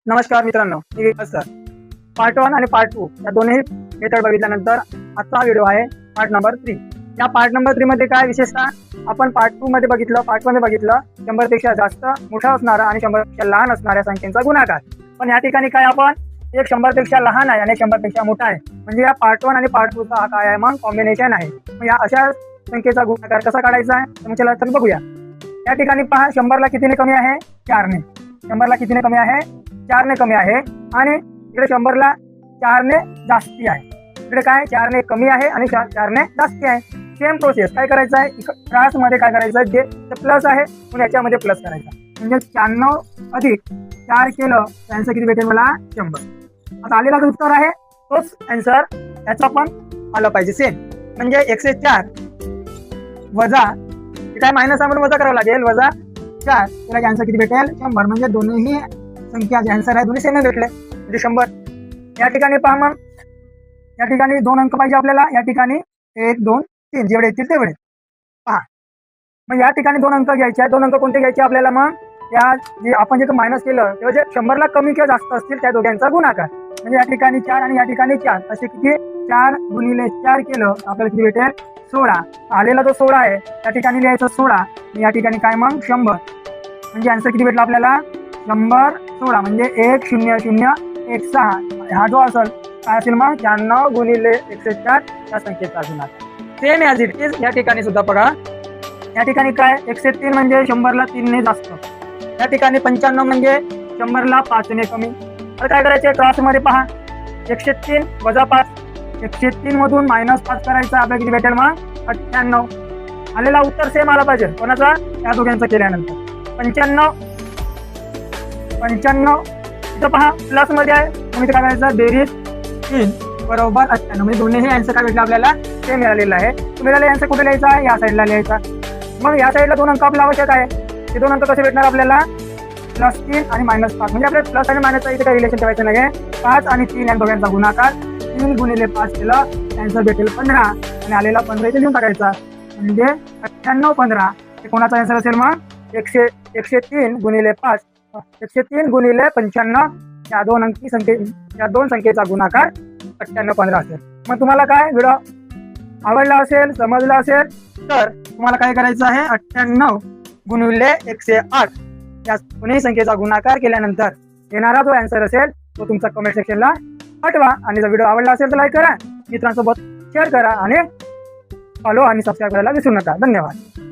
नमस्कार मित्रांनो, मी विकास sir. Part 1 आणि पार्ट 2 या दोन्ही मेथड बघितल्यानंतर आजचा व्हिडिओ आहे पार्ट नंबर 3. या पार्ट नंबर 3 मध्ये काय विशेषतः आपण पार्ट 2 मध्ये बघितलं, पार्ट 1 मध्ये बघितलं 100 पेक्षा जास्त मोठा असणारा आणि 100 पेक्षा लहान असणाऱ्या संख्येचा गुणाकार. पण या ठिकाणी काय आपण एक 100 पेक्षा लहान आहे आणि 100 पेक्षा मोठा आहे, म्हणजे या पार्ट 1 आणि पार्ट 2 चा हा काय आहे मग कॉम्बिनेशन आहे. मग या अशा संख्येचा गुणाकार कसा काढायचा आहे तर चला तर बघूया. या ठिकाणी पहा 100 ला कितीने कमी आहे? 4 ने. 100 ला कितीने कमी आहे? 4 ने कमी आहे. आणि इकडे 100 ला 4 ने जास्ती आहे. इकडे काय 4 ने कमी आहे आणि 4 ने जास्ती आहे. सेम प्रोसेस काय करायचं आहे, त्रास मध्ये काय करायचं आहे, जे प्लस आहे म्हणून याच्यामध्ये प्लस करायचा, म्हणजे 96 अधिक 4 केलं तर आन्सर किती भेटेल मला? 100. आता आलेला जो उत्तर आहे तोच आन्सर याचा पण आला पाहिजे सेम, म्हणजे 104 वजा काय मायनस आहे म्हणून वजा करावं लागेल, वजा 4 त्याला आन्सर किती भेटेल? 100. म्हणजे दोन्ही संख्या जे आन्सर आहे दोन्ही सेम भेटले, म्हणजे 100. या ठिकाणी पहा, मग या ठिकाणी 2 अंक पाहिजे आपल्याला. या ठिकाणी 1 2 3 जेवढे येतील तेवढे पहा. मग या ठिकाणी 2 अंक घ्यायचे. 2 अंक कोणते घ्यायचे आपल्याला? मग या जे आपण जे मायनस केलं तेव्हा जे 100 ला कमी किंवा जास्त असतील त्या दोघांचा गुणाकार, म्हणजे या ठिकाणी 4 आणि या ठिकाणी 4 असे किती 4 गुणिले 4 केलं आपल्याला किती भेटेल? 16. आलेला जो 16 आहे त्या ठिकाणी लिहायचं 16 आणि या ठिकाणी काय मग 100, म्हणजे आन्सर किती भेटला आपल्याला? 100 16 म्हणजे 1001 6. हा जो असेल काय असेल मग 96 गुणिले 104 या संख्येचा गुणाकार. सेम ॲज इट इज या ठिकाणी सुद्धा बघा. या ठिकाणी काय 103 म्हणजे 100 ला 3 ने जास्त. या ठिकाणी 95 म्हणजे 100 ला 5 ने कमी. तर काय करायचे क्रॉसमध्ये पहा, 103 वजा 5, 103 मधून -5 करायचं, आपल्याला किती भेटेल मग? 98. आलेला उत्तर सेम आला पाहिजे कोणाचा? या दोघांचा केल्यानंतर 95 इथं पहा प्लस मध्ये आहे म्हणून इथे काय करायचं? बेरीज 3 बरोबर 98. म्हणजे दोन्ही आन्सर काय भेटला आपल्याला? सेम मिळालेला आहे. मिळालेला आन्सर कुठे लिहायचा आहे? या साईडला लिहायचा. मग या साईडला 2 अंक आपल्याला आवश्यक आहे. ते 2 अंक कसे भेटणार आपल्याला? +3 आणि -5. म्हणजे आपल्याला प्लस आणि मायनसचा इथे काही रिलेशन ठेवायचं नाही. 5 आणि 3 या दोघांचा गुणाकार 3 गुणिले 5 केलं आन्सर भेटेल 15 आणि आलेला 15 इथे लिहून टाकायचा, म्हणजे 98 15. हे कोणाचा आन्सर असेल मग? 103 गुणिले 5 103 गुणिले 95 या दोन संख्येचा गुणाकार 98 15 असेल. मग तुम्हाला काय व्हिडिओ आवडला असेल, समजला असेल तर तुम्हाला काय करायचं आहे? 98 गुणिले 108 या दोन्ही संख्येचा गुणाकार केल्यानंतर येणारा जो आन्सर असेल तो तुमचा कमेंट सेक्शनला पाठवा. आणि जर व्हिडिओ आवडला असेल तर लाईक करा, मित्रांसोबत शेअर करा आणि फॉलो आणि सबस्क्राईब करायला विसरू नका. धन्यवाद.